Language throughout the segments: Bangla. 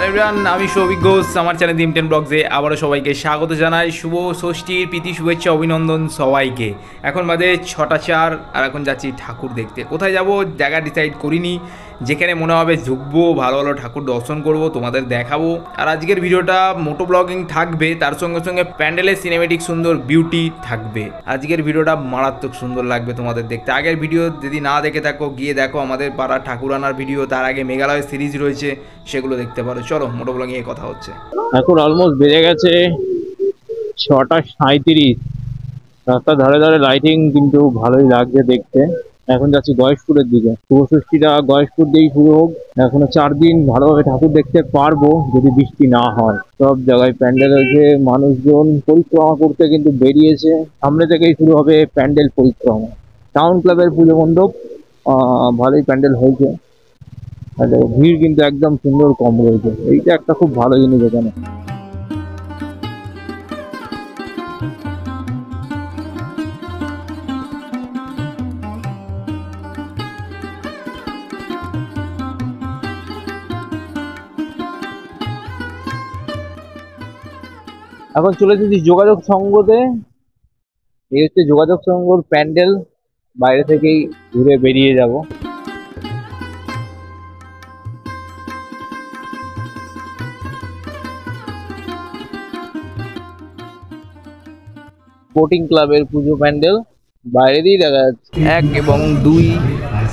এভরিওয়ান, আমি সৌভিক ঘোষ, আমার চ্যানেল দিম10 ব্লগসে আবারও সবাইকে স্বাগত জানাই। শুভ ষষ্ঠীর প্রীতি শুভেচ্ছা অভিনন্দন সবাইকে। এখন বাজে 6টা 4 আর এখন যাচ্ছি ঠাকুর দেখতে। কোথায় যাব জায়গা ডিসাইড করিনি, যেখানে মনে হবে ঢুকবো, ভালো ভালো ঠাকুর দর্শন করব, তোমাদের দেখাবো। আর আজকের ভিডিওটা মোটো ব্লগিং থাকবে, তার সঙ্গে সঙ্গে প্যান্ডেলের সিনেমেটিক সুন্দর বিউটি থাকবে। আজকের ভিডিওটা মারাত্মক সুন্দর লাগবে তোমাদের দেখতে। আগের ভিডিও যদি না দেখে থাকো গিয়ে দেখো, আমাদের পাড়া ঠাকুর আনার ভিডিও, তার আগে মেঘালয় সিরিজ রয়েছে, সেগুলো দেখতে পারো। চলো মোটো ব্লগিং এ কথা হচ্ছে। এখন অলমোস্ট বেজে গেছে 6টা 37। রাস্তার ধারে ধারে লাইটিং কিন্তু ভালোই লাগছে দেখতে। এখন যাচ্ছি গয়েশপুরের দিকে। শুভ ষষ্ঠীটা গয়েশপুর দিয়েই শুরু হোক। এখনো 4 দিন ভালোভাবে ঠাকুর দেখতে পারবো যদি বৃষ্টি না হয়। সব জায়গায় প্যান্ডেল হয়েছে, মানুষজন পরিক্রমা করতে কিন্তু বেরিয়েছে। সামনে থেকেই শুরু হবে প্যান্ডেল পরিক্রমা। টাউন ক্লাবের পুজো মণ্ডপ ভালোই প্যান্ডেল হয়েছে, ভিড় কিন্তু একদম সুন্দর কম রয়েছে। এইটা একটা খুব ভালো জিনিস এখানে। এখন চলে এসেছি যোগাযোগ সংঘতে। এই হচ্ছে যোগাযোগ সংঘর প্যান্ডেল। বাইরে থেকেই ঘুরে বেরিয়ে যাব। স্পোর্টিং ক্লাবের পুজো প্যান্ডেল বাইরে দিয়ে দেখা যাচ্ছে। 1 এবং 2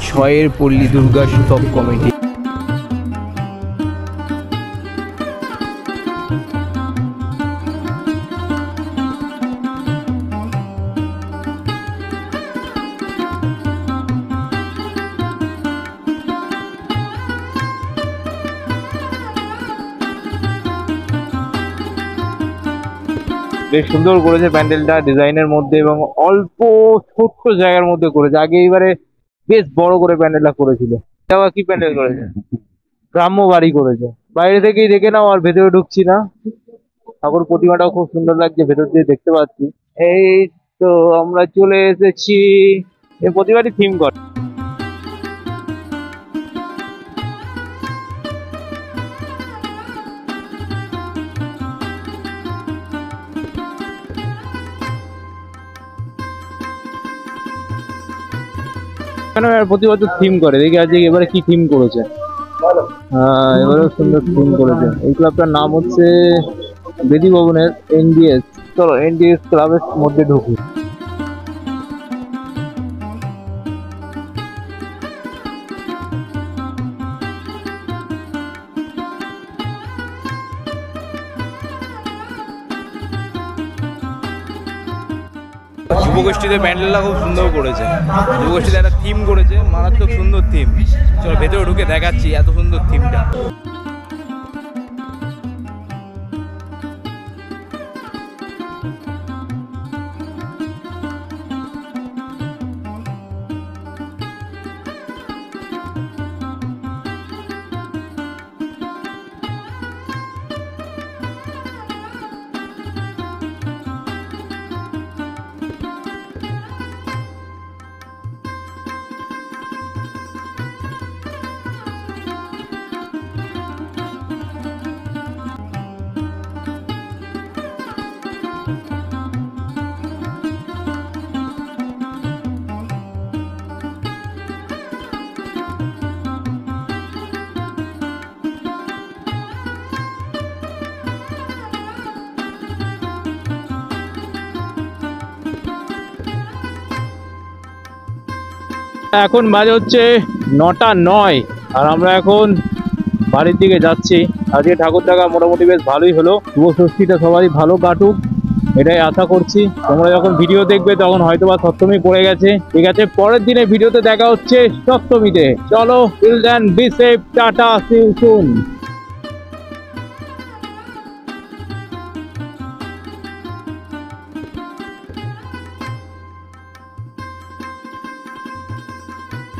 6 পল্লী দুর্গা উৎসব কমিটি। বেশ সুন্দর করেছে প্যান্ডেলটা ডিজাইনের মধ্যে, এবং অল্প ছোট্ট জায়গার মধ্যে করেছে। আগে এইবারে বেশ বড় করে প্যান্ডেলটা করেছিল। আবার কি প্যান্ডেল করেছে? গ্রাম্য বাড়ি করেছে। বাইরে থেকেই দেখে নাও, আর ভেতরে ঢুকছি না। ঠাকুর প্রতিমাটাও খুব সুন্দর লাগছে, ভেতর দিয়ে দেখতে পাচ্ছি। এই তো আমরা চলে এসেছি। এই প্রতিমাটি থিম করে। প্রতি বছর থিম করে, দেখি আজকে এবারে কি থিম করেছে। এবারেও সুন্দর থিম করেছে। এই ক্লাবটার নাম হচ্ছে বেদি ভবনের NDS। চলো NDS ক্লাবের মধ্যে ঢুকি। যুবগোষ্ঠীতে প্যান্ডেলটা খুব সুন্দর করেছে। যুবগোষ্ঠীতে একটা থিম করেছে, মারাত্মক সুন্দর থিম। চলো ভেতরে ঢুকে দেখাচ্ছি এত সুন্দর থিমটা। এখন বাজে হচ্ছে 9টা 9, আর আমরা এখন বাড়ির দিকে যাচ্ছি। আজকে ঠাকুর দেখা মোটামুটি বেশ ভালোই হলো। শুভ ষষ্ঠীটা সবারই ভালো কাটুক, এটাই আশা করছি। তোমরা যখন ভিডিও দেখবে তখন হয়তো বা সপ্তমী পড়ে গেছে। ঠিক আছে, পরের দিনে ভিডিওতে দেখা হচ্ছে সপ্তমীতে। চলো, till then be safe, tata, see you soon.